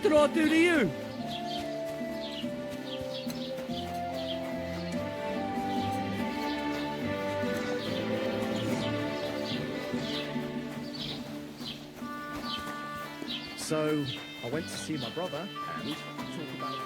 What did I do to you? So, I went to see my brother and talk about...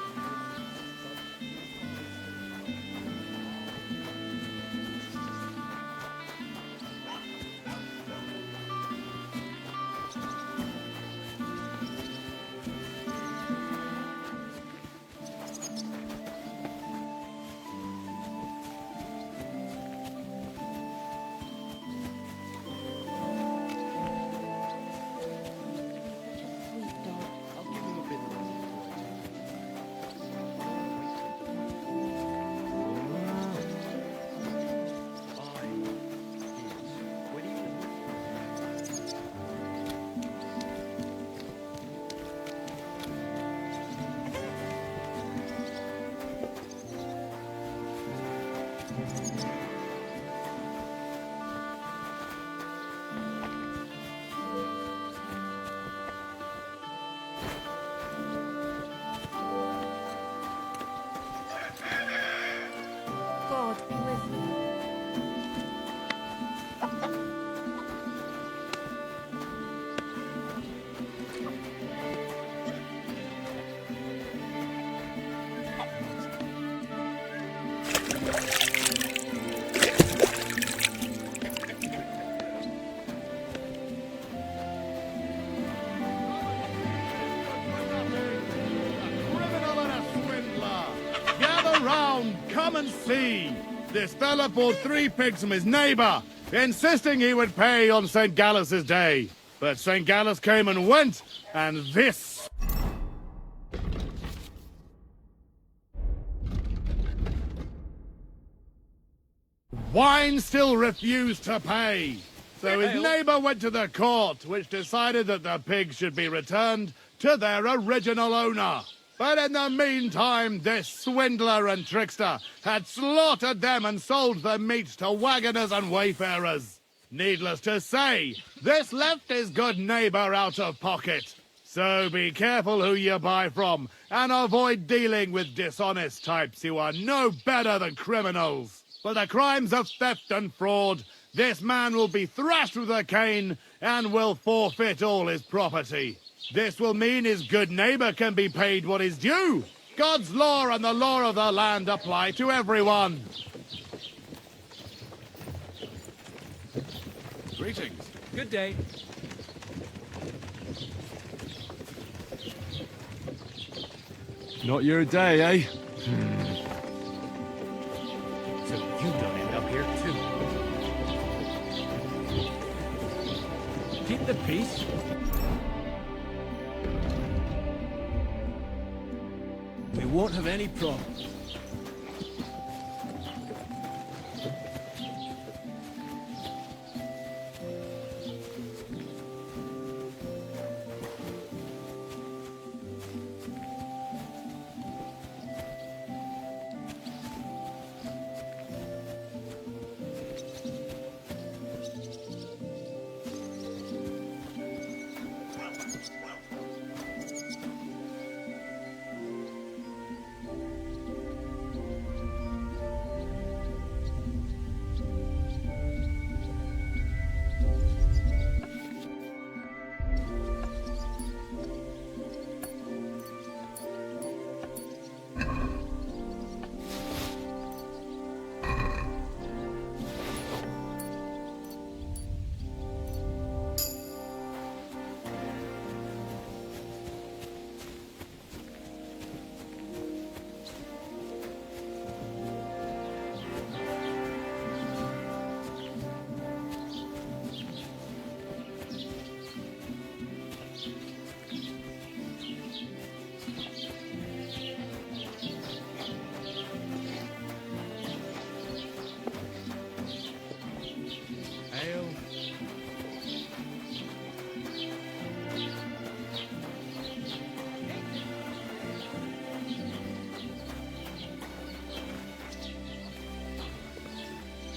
God be with you. Come and see! This fella bought 3 pigs from his neighbour, insisting he would pay on St. Gallus's day. But St. Gallus came and went, and this... Wine still refused to pay. So his neighbour went to the court, which decided that the pigs should be returned to their original owner. But in the meantime, this swindler and trickster had slaughtered them and sold the meat to wagoners and wayfarers. Needless to say, this left his good neighbour out of pocket. So be careful who you buy from, and avoid dealing with dishonest types who are no better than criminals. For the crimes of theft and fraud, this man will be thrashed with a cane and will forfeit all his property. This will mean his good neighbour can be paid what is due. God's law and the law of the land apply to everyone. Greetings. Good day. Not your day, eh? So you don't end up here too. Keep the peace. We won't have any problems.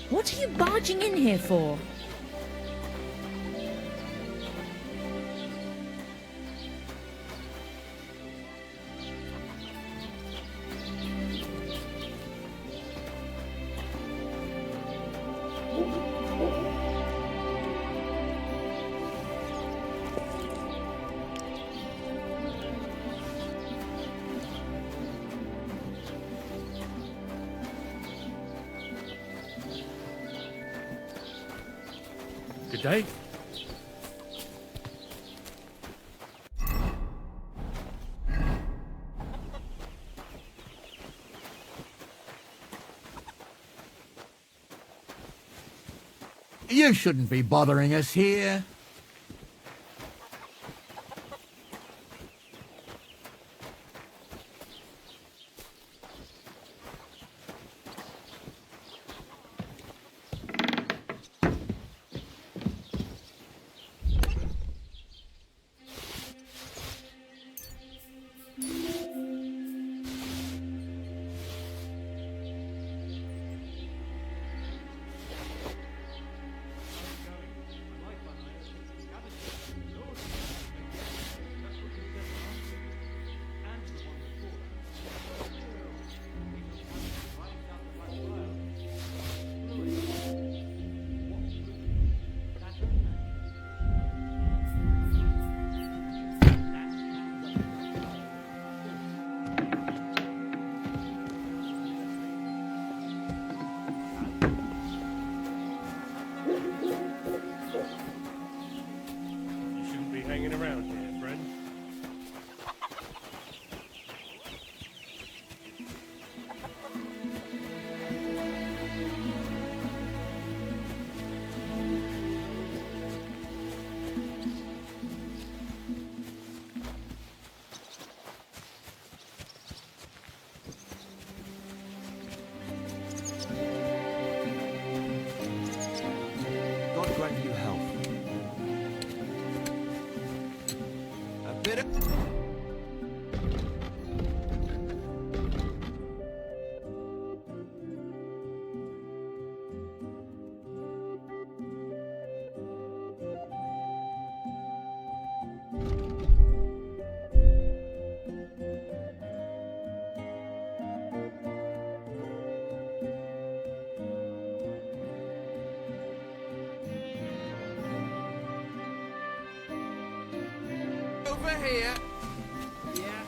What are you barging in here for? Good day. You shouldn't be bothering us here. You shouldn't be hanging around here, friend. God grant you health. A bit of... Over here. Yeah.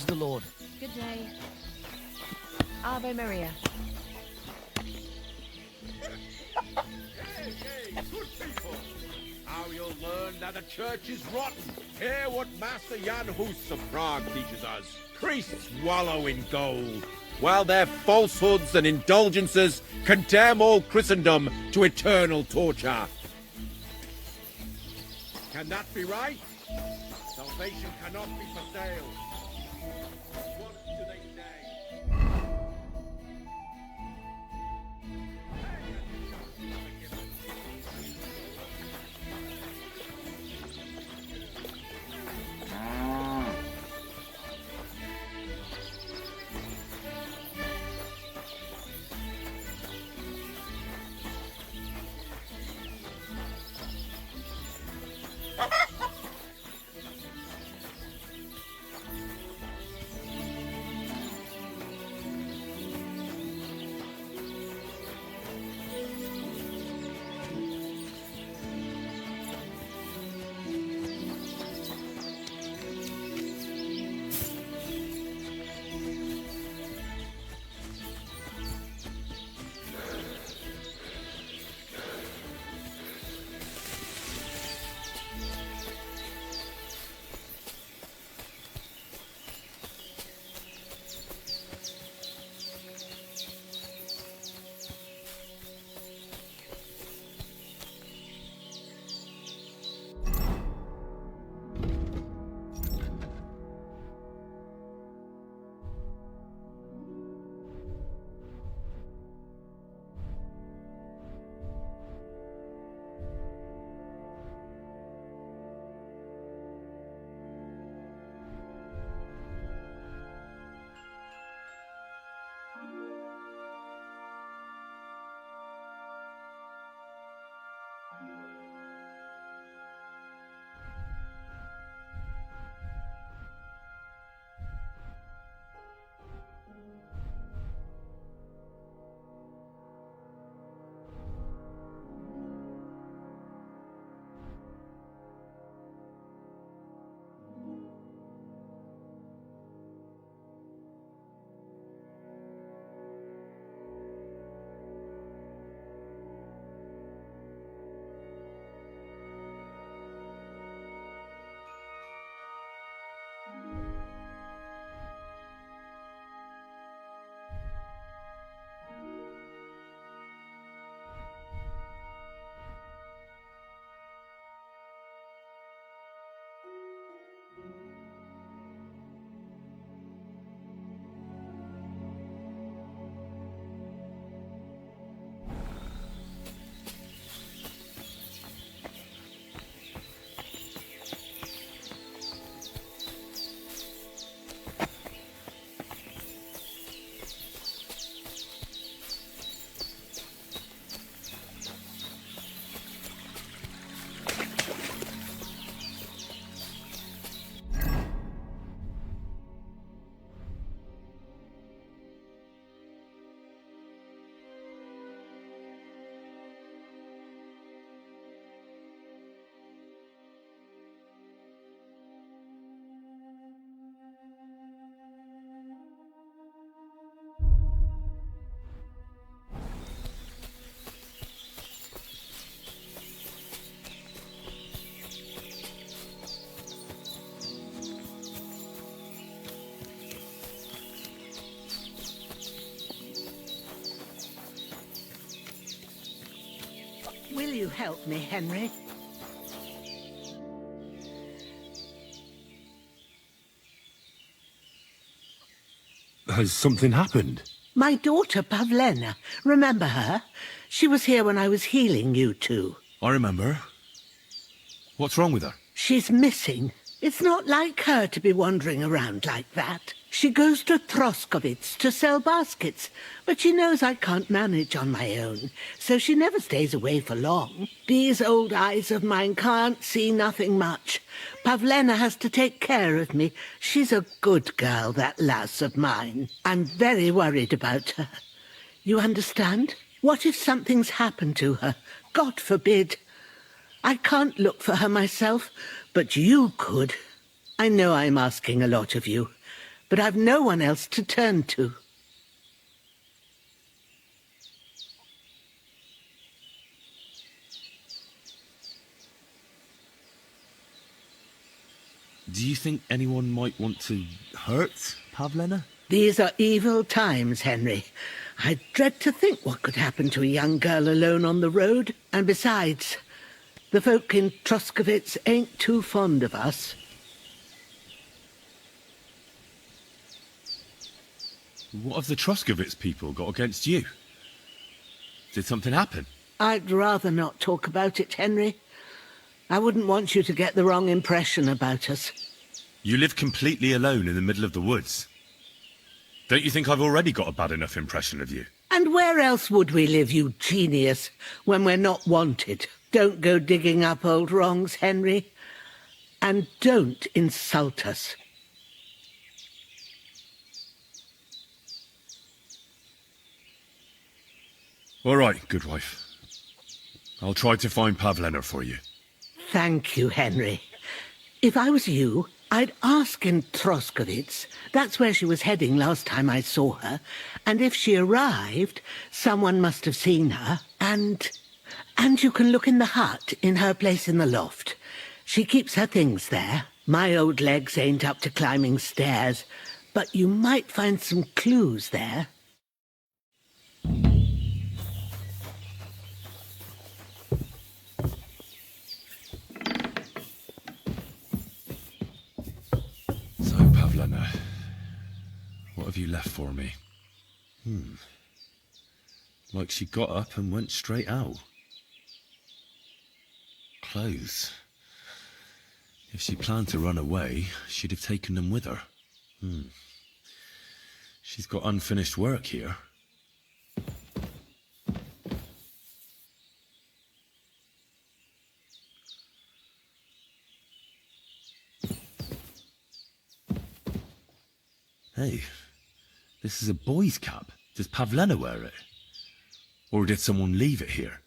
the Lord. Good day. Ave Maria. Good people. Now you'll learn that the church is rotten. Hear what Master Jan Hus of Prague teaches us. Priests wallow in gold, while their falsehoods and indulgences condemn all Christendom to eternal torture. Can that be right? Salvation cannot be for sale. What do they say? Will you help me, Henry? Has something happened? My daughter, Pavlena. Remember her? She was here when I was healing you two. I remember. What's wrong with her? She's missing. It's not like her to be wandering around like that. She goes to Troskovitz to sell baskets, but she knows I can't manage on my own, so she never stays away for long. These old eyes of mine can't see nothing much. Pavlena has to take care of me. She's a good girl, that lass of mine. I'm very worried about her. You understand? What if something's happened to her? God forbid. I can't look for her myself, but you could. I know I'm asking a lot of you, but I've no one else to turn to. Do you think anyone might want to hurt Pavlena? These are evil times, Henry. I dread to think what could happen to a young girl alone on the road. And besides, the folk in Troskovitz ain't too fond of us. What have the Troskovitz people got against you? Did something happen? I'd rather not talk about it, Henry. I wouldn't want you to get the wrong impression about us. You live completely alone in the middle of the woods. Don't you think I've already got a bad enough impression of you? And where else would we live, you genius, when we're not wanted? Don't go digging up old wrongs, Henry. And don't insult us. All right, good wife. I'll try to find Pavlena for you. Thank you, Henry. If I was you, I'd ask in Troskovitz. That's where she was heading last time I saw her. And if she arrived, someone must have seen her. And you can look in the hut in her place in the loft. She keeps her things there. My old legs ain't up to climbing stairs, but you might find some clues there. So, Pavlena, what have you left for me? Like she got up and went straight out. Clothes. If she planned to run away, she'd have taken them with her. She's got unfinished work here. Hey, this is a boy's cap. Does Pavlena wear it? Or did someone leave it here?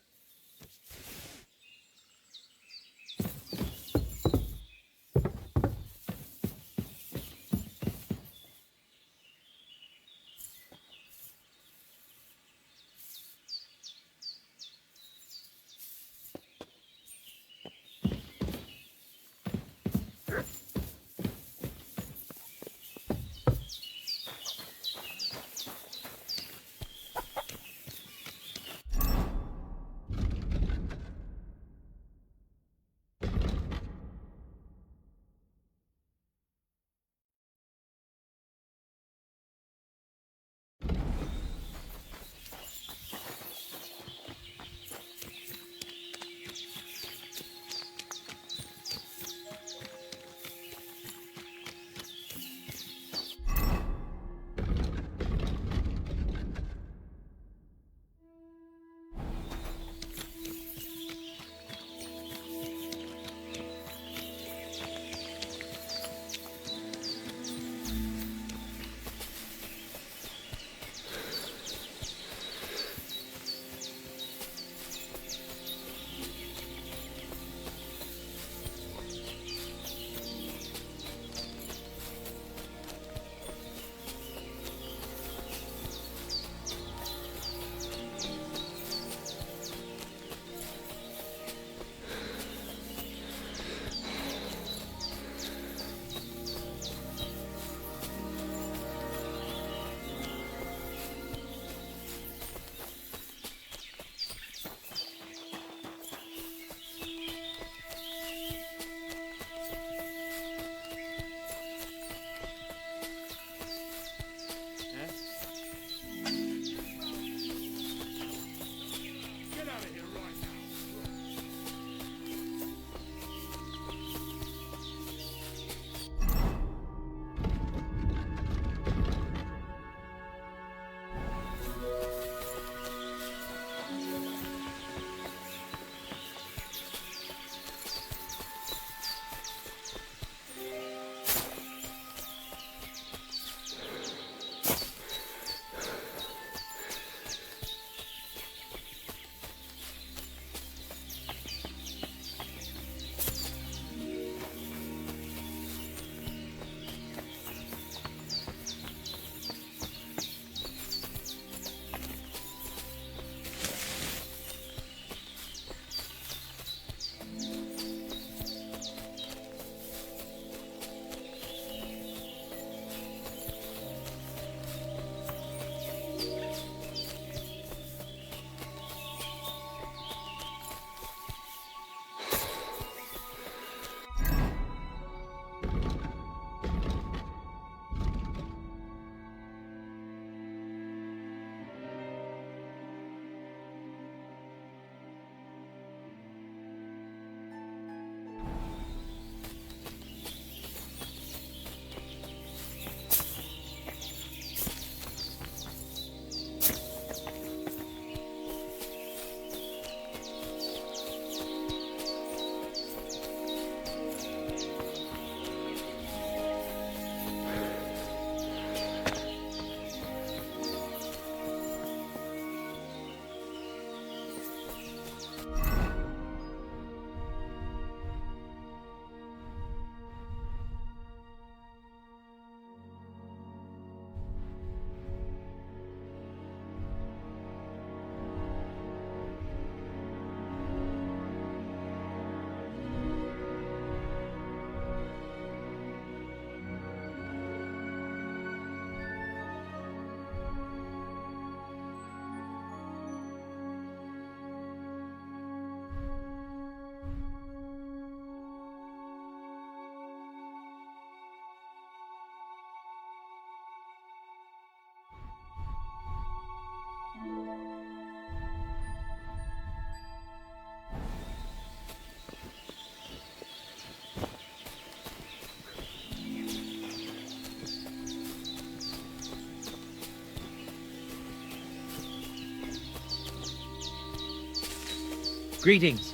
Greetings.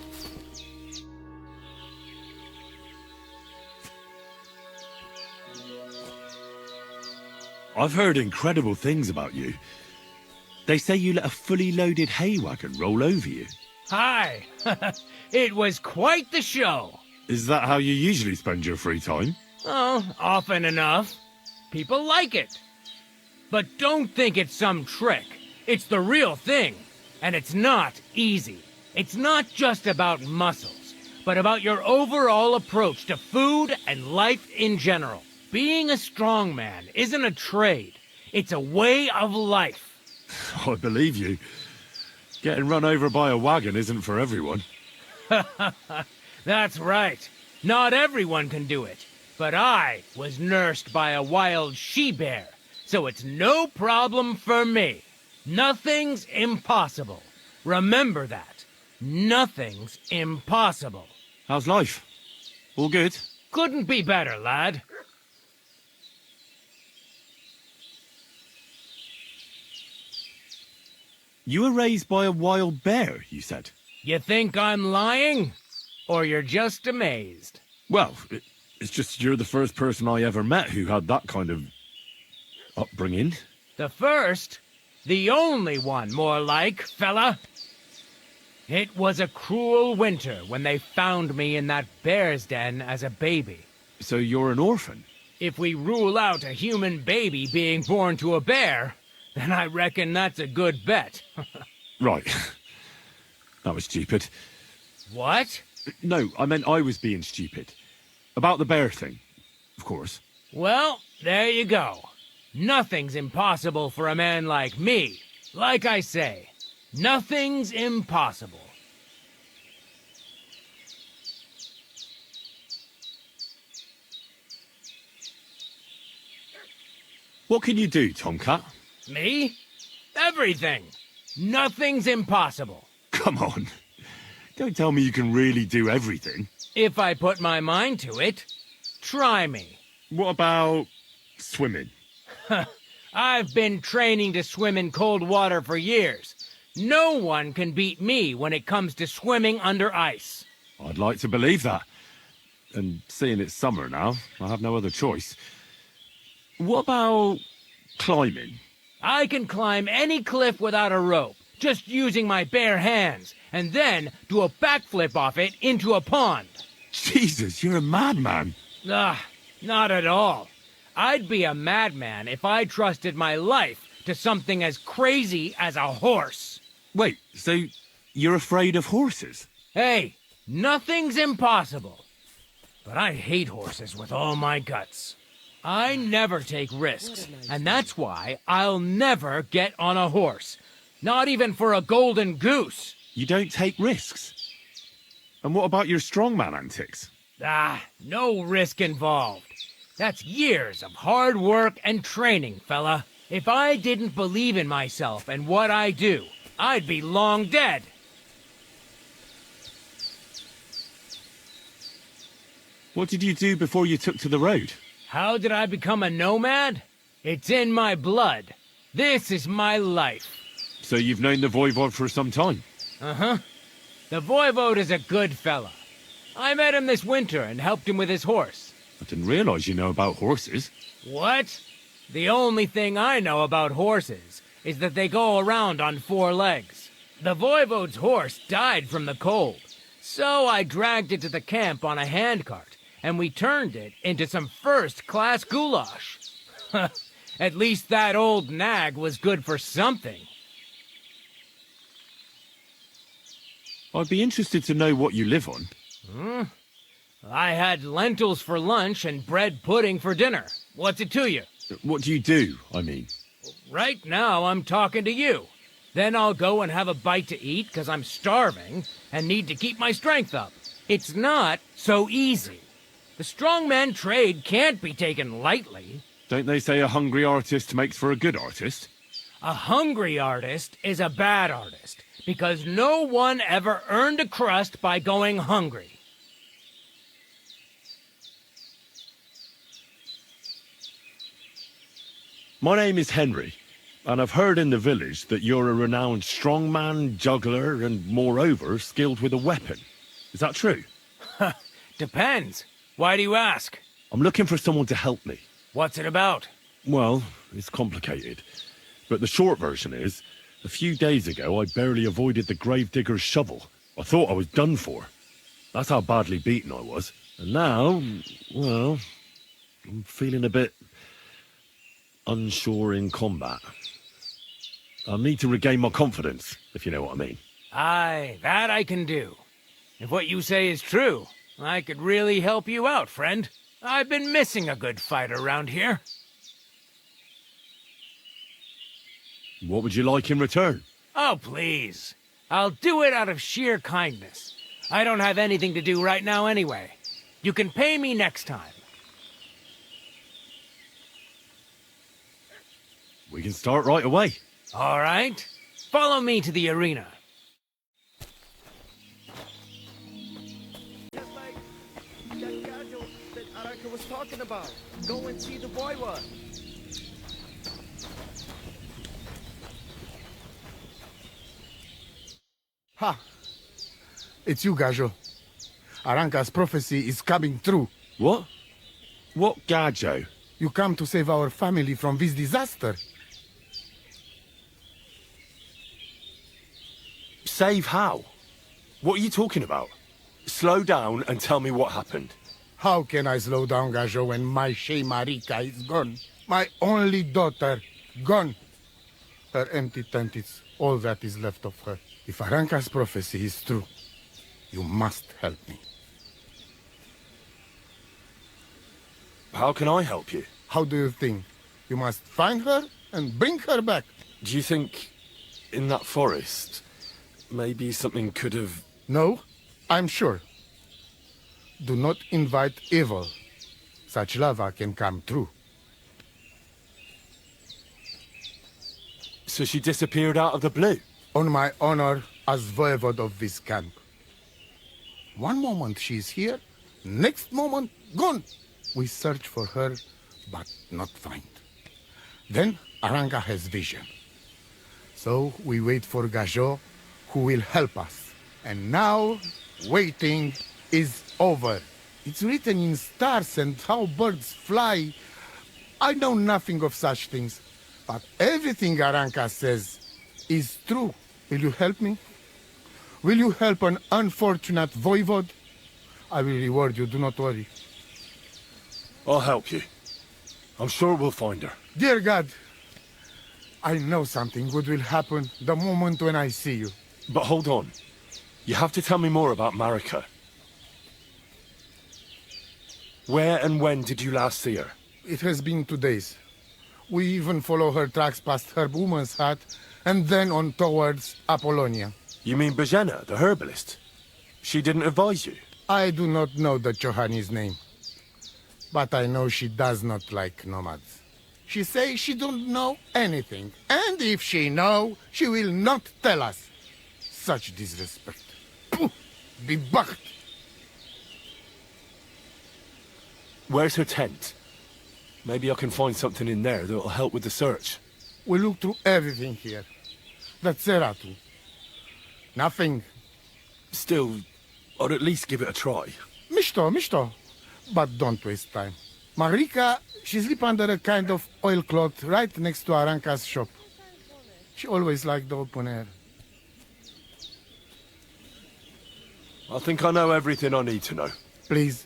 I've heard incredible things about you. They say you let a fully loaded hay wagon roll over you. Hi. It was quite the show. Is that how you usually spend your free time? Oh, often enough. People like it. But don't think it's some trick. It's the real thing. And it's not easy. It's not just about muscles, but about your overall approach to food and life in general. Being a strongman isn't a trade. It's a way of life. I believe you. Getting run over by a wagon isn't for everyone. That's right. Not everyone can do it. But I was nursed by a wild she-bear, so it's no problem for me. Nothing's impossible. Remember that. Nothing's impossible. How's life? All good? Couldn't be better, lad. You were raised by a wild bear, you said? You think I'm lying? Or you're just amazed? Well, it's just you're the first person I ever met who had that kind of upbringing. The first? The only one, more like, fella. It was a cruel winter when they found me in that bear's den as a baby. So you're an orphan? If we rule out a human baby being born to a bear, then I reckon that's a good bet. Right. That was stupid. What? No, I meant I was being stupid. About the bear thing, of course. Well, there you go. Nothing's impossible for a man like me. Like I say, nothing's impossible. What can you do, Tomcat? Me? Everything. Nothing's impossible. Come on. Don't tell me you can really do everything. If I put my mind to it. Try me. What about swimming? I've been training to swim in cold water for years. No one can beat me when it comes to swimming under ice. I'd like to believe that. And seeing it's summer now, I have no other choice. What about climbing? I can climb any cliff without a rope, just using my bare hands, and then do a backflip off it into a pond. Jesus, you're a madman. Not at all. I'd be a madman if I trusted my life to something as crazy as a horse. Wait, so you're afraid of horses? Hey, nothing's impossible. But I hate horses with all my guts. I never take risks, and that's why I'll never get on a horse. Not even for a golden goose. You don't take risks? And what about your strongman antics? No risk involved. That's years of hard work and training, fella. If I didn't believe in myself and what I do, I'd be long dead. What did you do before you took to the road? How did I become a nomad? It's in my blood. This is my life. So you've known the Voivod for some time? Uh-huh. The Voivode is a good fella. I met him this winter and helped him with his horse. I didn't realize you know about horses. What? The only thing I know about horses is that they go around on 4 legs. The Voivode's horse died from the cold, so I dragged it to the camp on a handcart, and we turned it into some first-class goulash. At least that old nag was good for something. I'd be interested to know what you live on. I had lentils for lunch and bread pudding for dinner. What's it to you? What do you do, I mean? Right now, I'm talking to you. Then I'll go and have a bite to eat because I'm starving and need to keep my strength up. It's not so easy. The strongman trade can't be taken lightly. Don't they say a hungry artist makes for a good artist? A hungry artist is a bad artist because no one ever earned a crust by going hungry. My name is Henry. And I've heard in the village that you're a renowned strongman, juggler, and moreover, skilled with a weapon. Is that true? Depends. Why do you ask? I'm looking for someone to help me. What's it about? Well, it's complicated. But the short version is, a few days ago I barely avoided the gravedigger's shovel. I thought I was done for. That's how badly beaten I was. And now, well, I'm feeling a bit unsure in combat. I need to regain my confidence, if you know what I mean. Aye, that I can do. If what you say is true, I could really help you out, friend. I've been missing a good fight around here. What would you like in return? Oh, please. I'll do it out of sheer kindness. I don't have anything to do right now anyway. You can pay me next time. We can start right away. All right. Follow me to the arena. Just like that Gajo that Araka was talking about. Go and see the boy one. Ha! It's you, Gajo. Aranka's prophecy is coming true. What? What Gajo? You come to save our family from this disaster. Save how? What are you talking about? Slow down and tell me what happened. How can I slow down, Gajo, when my Shea Marika is gone? My only daughter, gone. Her empty tent is all that is left of her. If Aranka's prophecy is true, you must help me. How can I help you? How do you think? You must find her and bring her back. Do you think in that forest, maybe something could have... No, I'm sure. Do not invite evil. Such lava can come true. So she disappeared out of the blue? On my honor as voivode of this camp. One moment she is here, next moment gone. We search for her, but not find. Then Aranka has vision. So we wait for Gajo, who will help us. And now, waiting is over. It's written in stars and how birds fly. I know nothing of such things, but everything Aranka says is true. Will you help me? Will you help an unfortunate voivode? I will reward you, do not worry. I'll help you. I'm sure we'll find her. Dear God, I know something good will happen the moment when I see you. But hold on. You have to tell me more about Marika. Where and when did you last see her? It has been 2 days. We even follow her tracks past her woman's hut and then on towards Apollonia. You mean Bajena, the herbalist? She didn't advise you? I do not know the Johani's name. But I know she does not like nomads. She says she don't know anything. And if she know, she will not tell us. Such disrespect. Pooh! Be bucked! Where's her tent? Maybe I can find something in there that'll help with the search. We look through everything here. The Ceratu. Nothing. Still, I'd at least give it a try. Mishto. But don't waste time. Marika, she sleep under a kind of oilcloth right next to Aranka's shop. She always liked the open air. I think I know everything I need to know. Please,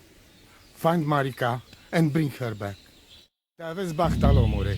find Marika and bring her back. Te aveți bahtalo, more.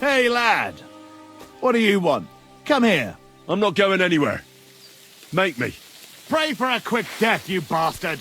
Hey, lad! What do you want? Come here. I'm not going anywhere. Make me. Pray for a quick death, you bastard!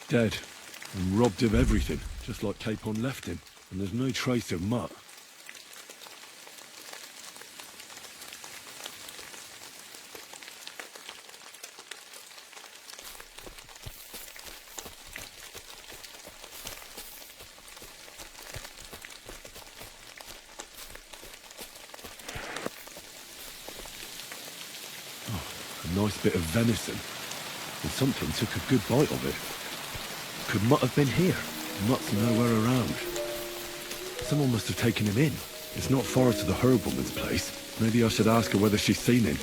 Dead. And robbed of everything, just like Capon left him. And there's no trace of Mutt. A nice bit of venison. And something took a good bite of it. Could Mutt have been here? Mutt's nowhere around. Someone must have taken him in. It's not far to the herb woman's place. Maybe I should ask her whether she's seen him.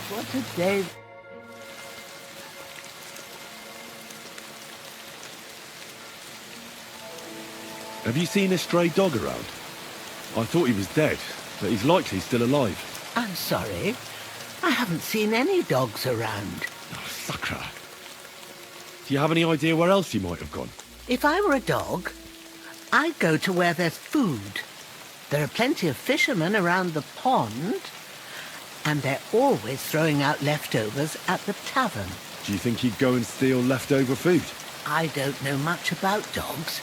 What a day. Have you seen a stray dog around? I thought he was dead, but he's likely still alive. I'm sorry. I haven't seen any dogs around. Oh, sacre. Do you have any idea where else he might have gone? If I were a dog, I'd go to where there's food. There are plenty of fishermen around the pond, and they're always throwing out leftovers at the tavern. Do you think he'd go and steal leftover food? I don't know much about dogs.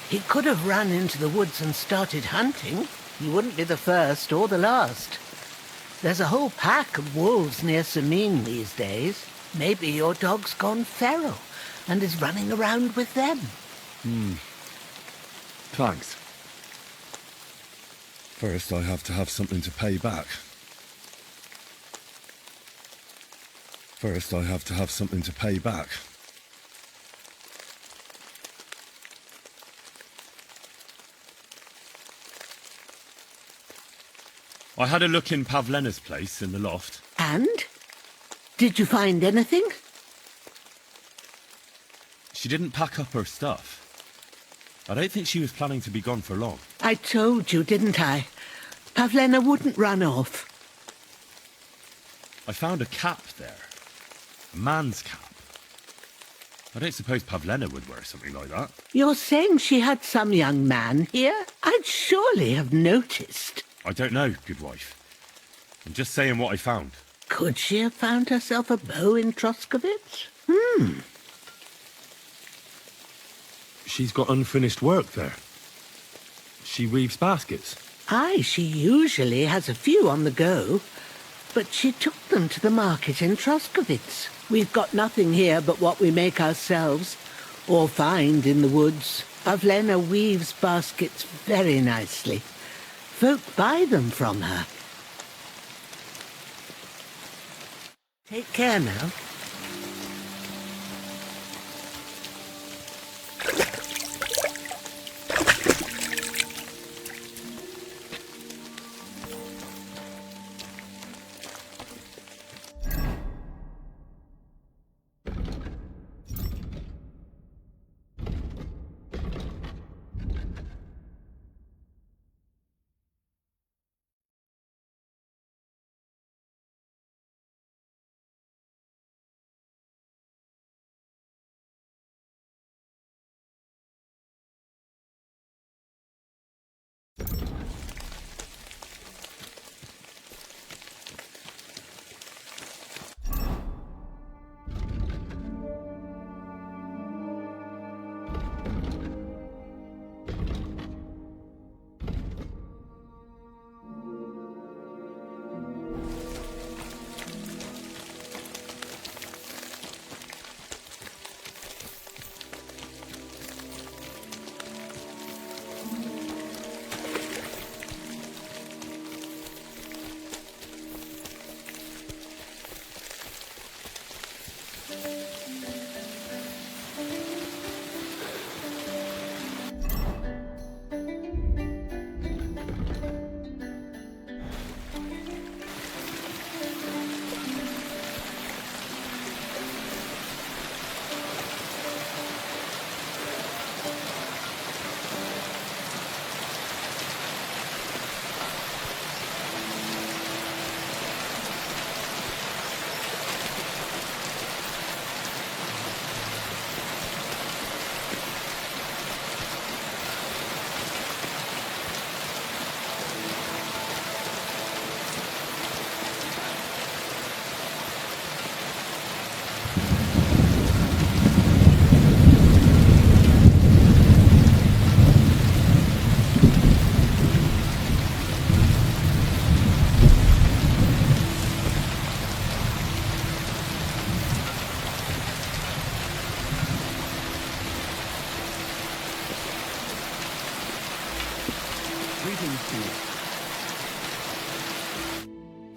He could have run into the woods and started hunting. He wouldn't be the first or the last. There's a whole pack of wolves near Samin these days. Maybe your dog's gone feral and is running around with them. Thanks. First, I have to have something to pay back. First, I have to have something to pay back. I had a look in Pavlena's place in the loft. And? Did you find anything? She didn't pack up her stuff. I don't think she was planning to be gone for long. I told you, didn't I? Pavlena wouldn't run off. I found a cap there. A man's cap? I don't suppose Pavlena would wear something like that. You're saying she had some young man here? I'd surely have noticed. I don't know, good wife. I'm just saying what I found. Could she have found herself a beau in Troskovitz? She's got unfinished work there. She weaves baskets. Aye, she usually has a few on the go. But she took them to the market in Troskovitz. We've got nothing here but what we make ourselves, or find in the woods. Pavlena weaves baskets very nicely. Folk buy them from her. Take care now.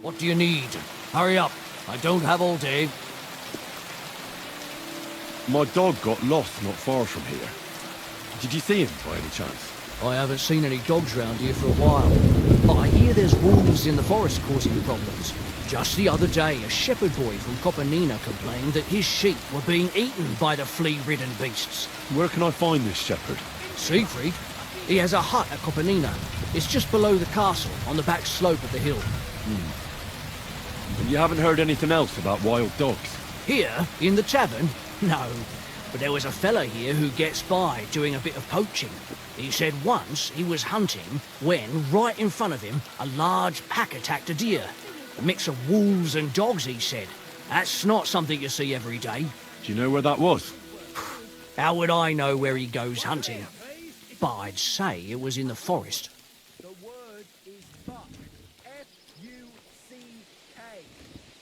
What do you need? Hurry up. I don't have all day. My dog got lost not far from here. Did you see him by any chance? I haven't seen any dogs round here for a while. But I hear there's wolves in the forest causing problems. Just the other day, a shepherd boy from Kopanina complained that his sheep were being eaten by the flea-ridden beasts. Where can I find this shepherd? Siegfried? He has a hut at Kopanina. It's just below the castle, on the back slope of the hill. And you haven't heard anything else about wild dogs? Here, in the tavern? No. But there was a fella here who gets by doing a bit of poaching. He said once he was hunting when, right in front of him, a large pack attacked a deer. A mix of wolves and dogs, he said. That's not something you see every day. Do you know where that was? How would I know where he goes hunting? But I'd say it was in the forest. The word is fuck. F-U-C-K.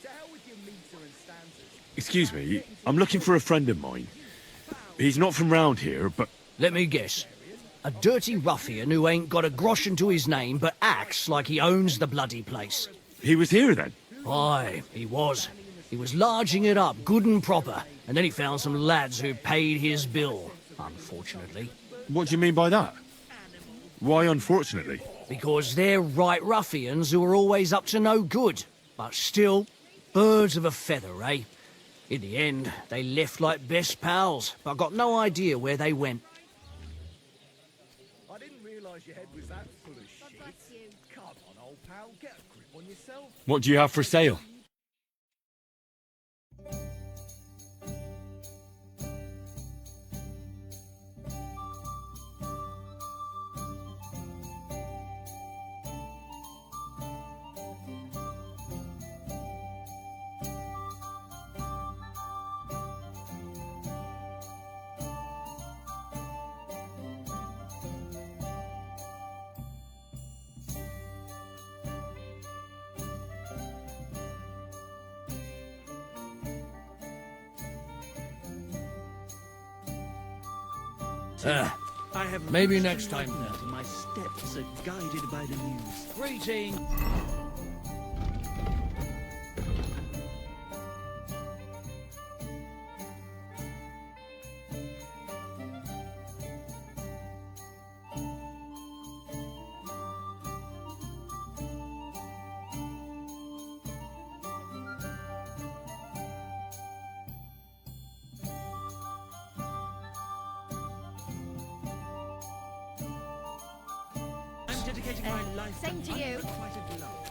To hell with your meter and stanzas. Excuse me, I'm looking for a friend of mine. He's not from round here, but... Let me guess. A dirty ruffian who ain't got a groschen to his name but acts like he owns the bloody place. He was here then? Aye, he was. He was larging it up good and proper, and then he found some lads who paid his bill, unfortunately. What do you mean by that? Why unfortunately? Because they're right ruffians who are always up to no good. But still, birds of a feather, eh? In the end, they left like best pals, but I got no idea where they went. I didn't realise your head was that full of shit. Come on, old pal, get a grip on yourself. What do you have for sale? I have maybe reached next time enlightenment, and my steps are guided by the muse. Greeting. I'm dedicating my life same to you. unrequited love.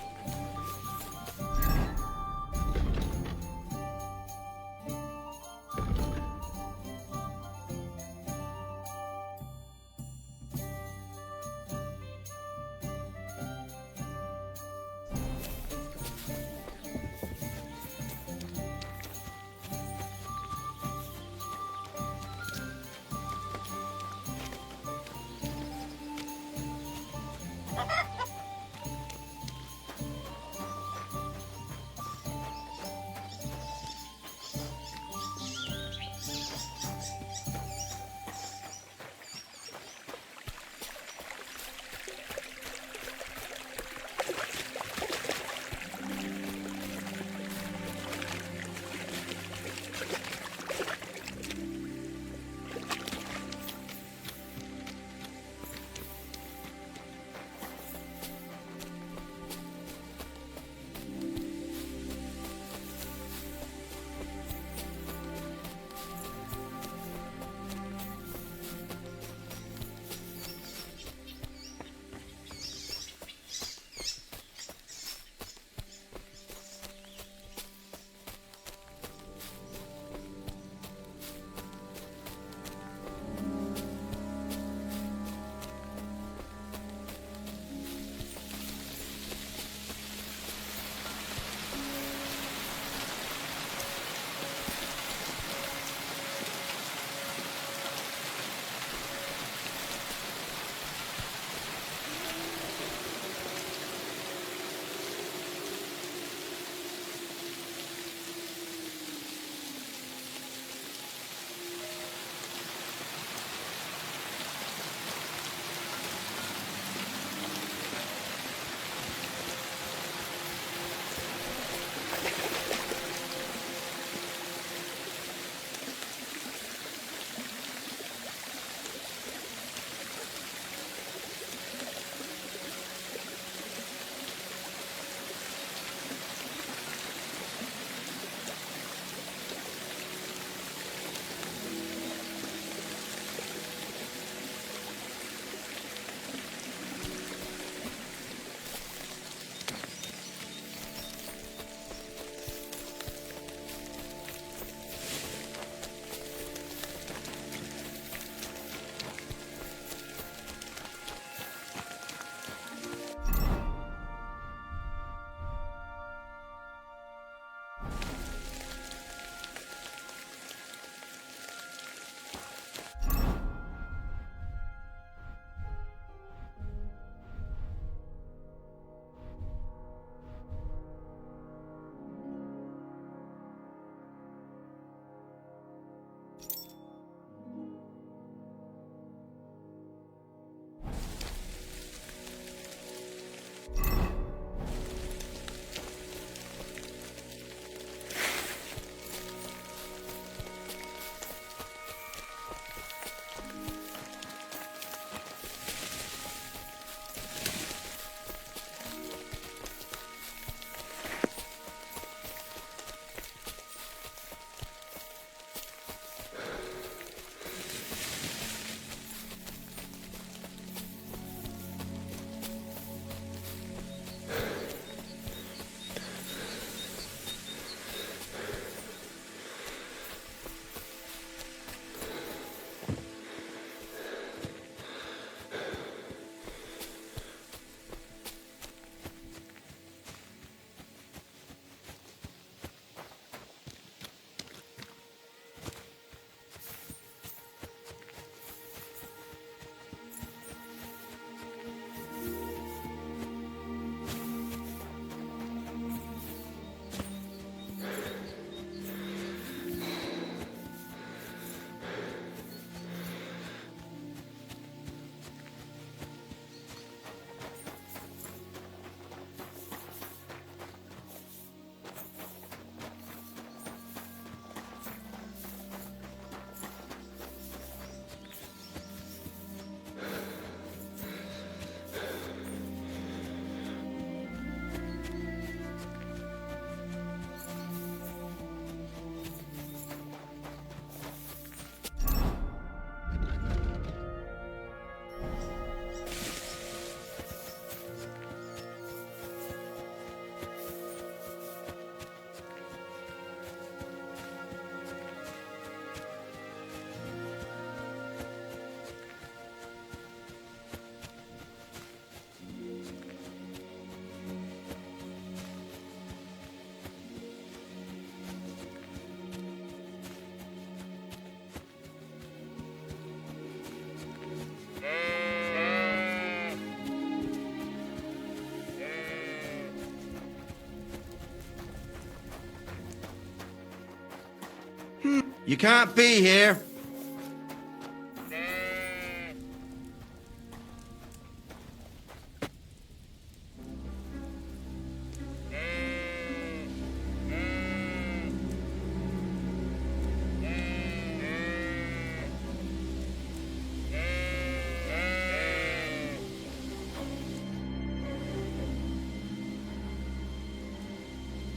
You can't be here.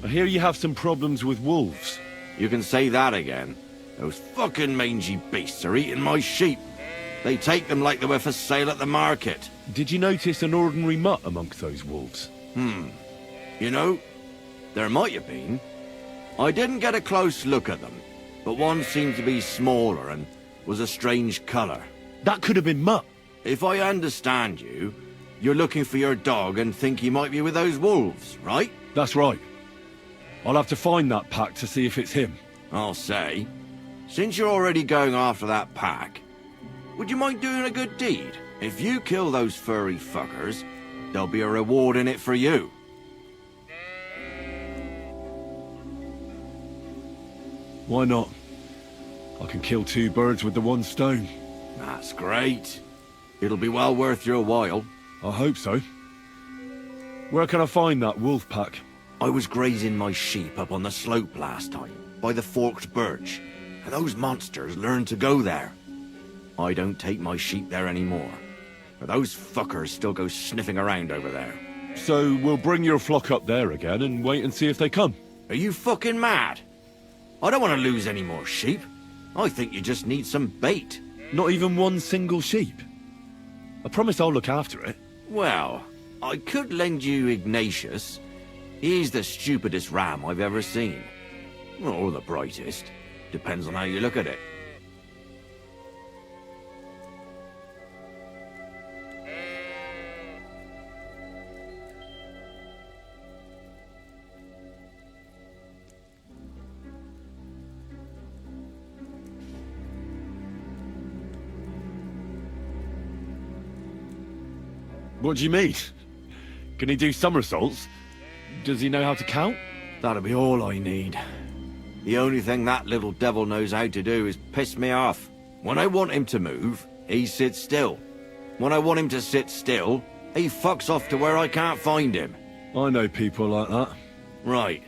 I hear you have some problems with wolves. You can say that again. Those fucking mangy beasts are eating my sheep. They take them like they were for sale at the market. Did you notice an ordinary mutt amongst those wolves? You know, there might have been. I didn't get a close look at them, but one seemed to be smaller and was a strange colour. That could have been Mutt. If I understand you, you're looking for your dog and think he might be with those wolves, right? That's right. I'll have to find that pack to see if it's him. I'll say, since you're already going after that pack, would you mind doing a good deed? If you kill those furry fuckers, there'll be a reward in it for you. Why not? I can kill 2 birds with the 1 stone. That's great. It'll be well worth your while. I hope so. Where can I find that wolf pack? I was grazing my sheep up on the slope last time, by the forked birch, and those monsters learned to go there. I don't take my sheep there anymore, but those fuckers still go sniffing around over there. So we'll bring your flock up there again and wait and see if they come. Are you fucking mad? I don't want to lose any more sheep. I think you just need some bait. Not even 1 single sheep? I promise I'll look after it. Well, I could lend you Ignatius. He's the stupidest ram I've ever seen. Or the brightest. Depends on how you look at it. What do you mean? Can he do somersaults? Does he know how to count? That'll be all I need. The only thing that little devil knows how to do is piss me off. When I want him to move, he sits still. When I want him to sit still, he fucks off to where I can't find him. I know people like that. Right.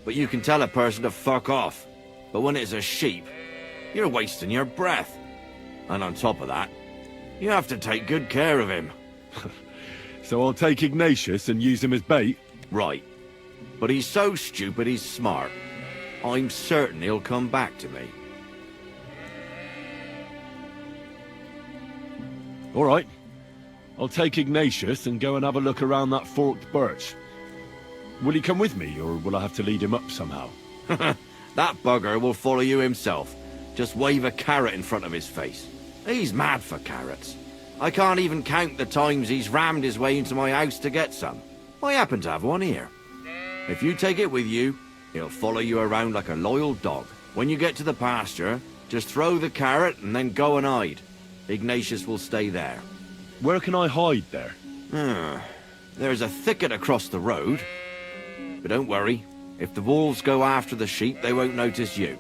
But you can tell a person to fuck off. But when it's a sheep, you're wasting your breath. And on top of that, you have to take good care of him. So I'll take Ignatius and use him as bait? Right. But he's so stupid he's smart. I'm certain he'll come back to me. All right. I'll take Ignatius and go and have a look around that forked birch. Will he come with me, or will I have to lead him up somehow? That bugger will follow you himself. Just wave a carrot in front of his face. He's mad for carrots. I can't even count the times he's rammed his way into my house to get some. I happen to have one here. If you take it with you, he'll follow you around like a loyal dog. When you get to the pasture, just throw the carrot and then go and hide. Ignatius will stay there. Where can I hide there? There's a thicket across the road. But don't worry, if the wolves go after the sheep, they won't notice you.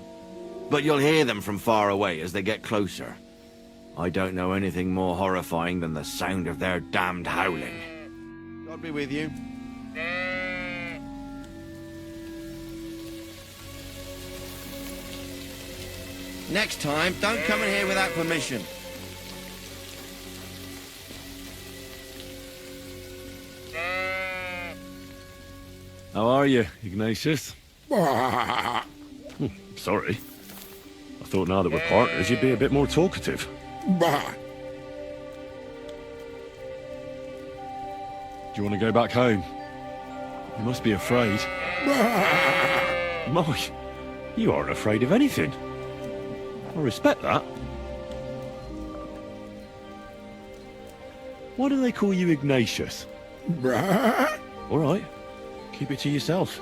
But you'll hear them from far away as they get closer. I don't know anything more horrifying than the sound of their damned howling. God be with you. Next time, don't come in here without permission. How are you, Ignatius? Sorry. I thought now that we're partners, you'd be a bit more talkative. Do you want to go back home? You must be afraid. My, you aren't afraid of anything. I respect that. Why do they call you Ignatius? All right. Keep it to yourself.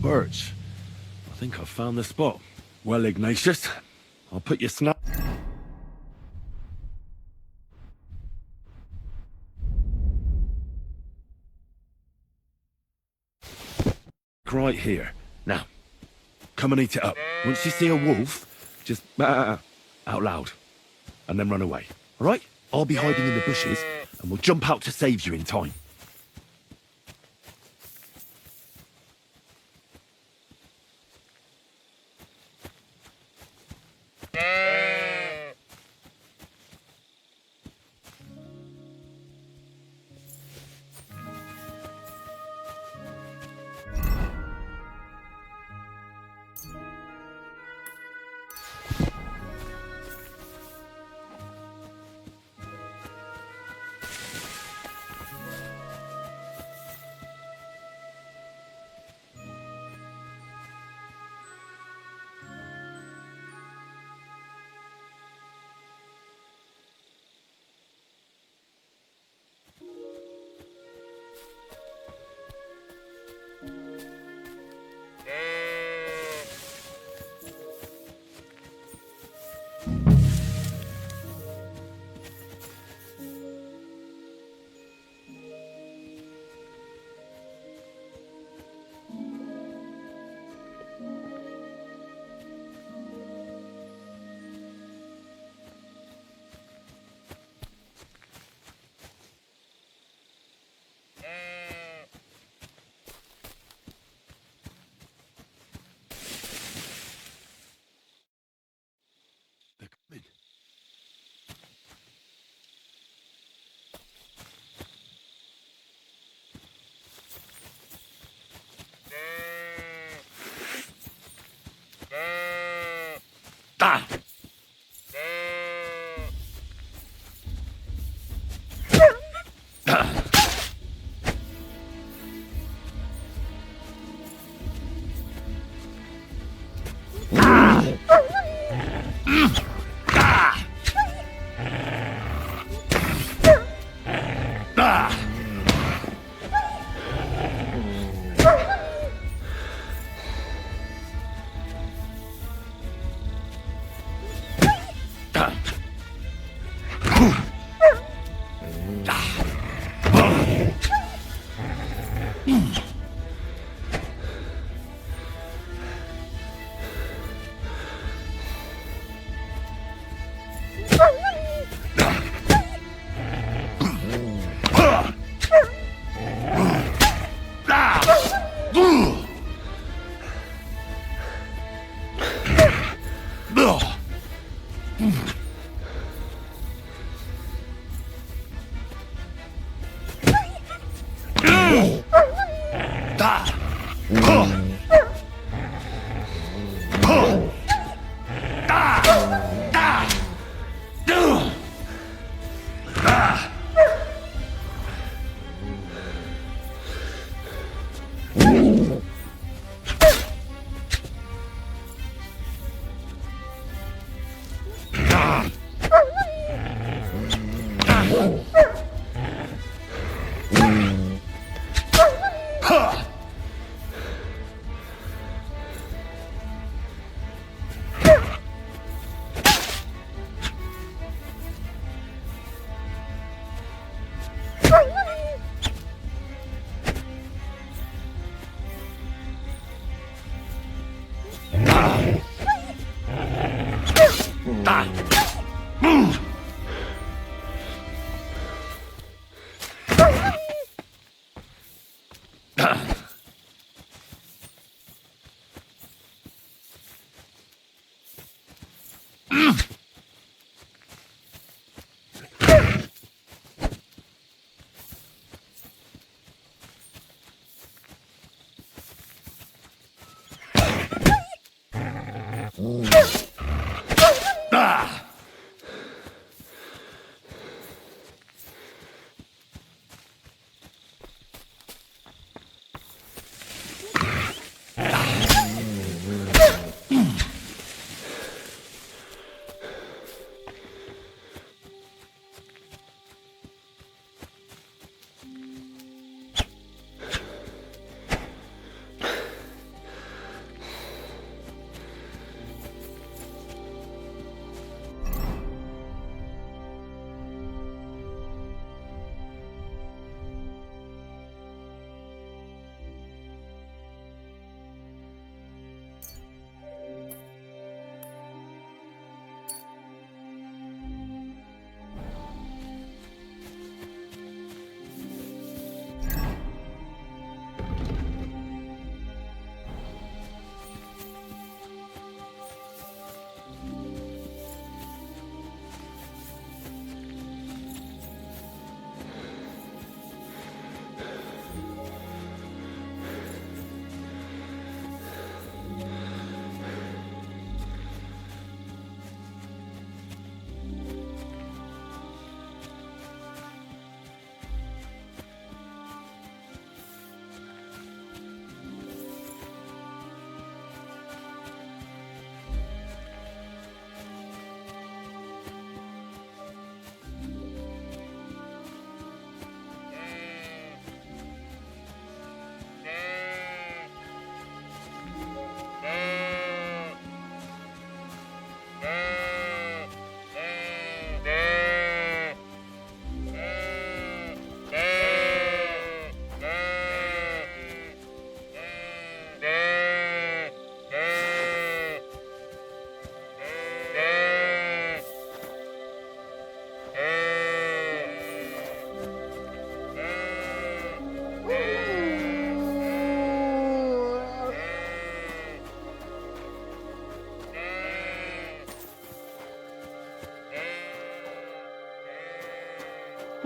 Birch. I think I've found the spot. Well, Ignatius, I'll put your snap right here. Now, come and eat it up. Once you see a wolf, just out loud, and then run away. All right? I'll be hiding in the bushes, and we'll jump out to save you in time. They're coming. Ah!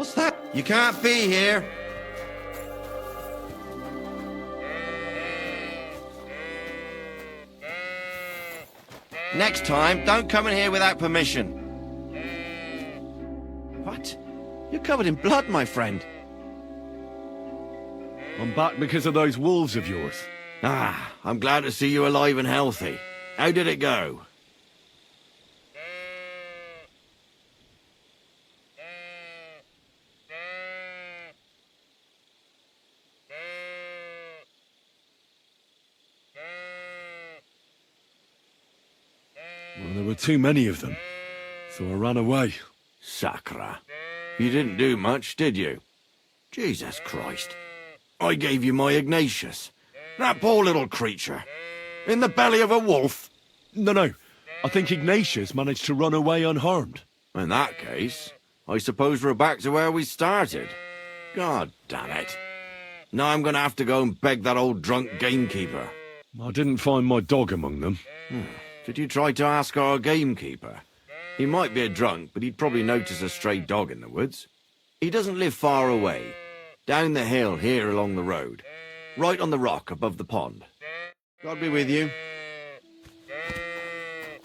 What's that? You can't be here. Next time, don't come in here without permission. What? You're covered in blood, my friend. I'm back because of those wolves of yours. Ah, I'm glad to see you alive and healthy. How did it go? Well, there were too many of them, so I ran away. Sacra. You didn't do much, did you? Jesus Christ. I gave you my Ignatius. That poor little creature. In the belly of a wolf. No. I think Ignatius managed to run away unharmed. In that case, I suppose we're back to where we started. God damn it. Now I'm gonna have to go and beg that old drunk gamekeeper. I didn't find my dog among them. Did you try to ask our gamekeeper? He might be a drunk, but he'd probably notice a stray dog in the woods. He doesn't live far away. Down the hill here along the road. Right on the rock above the pond. God be with you.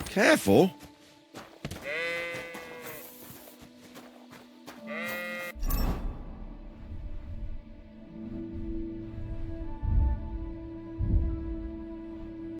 Careful.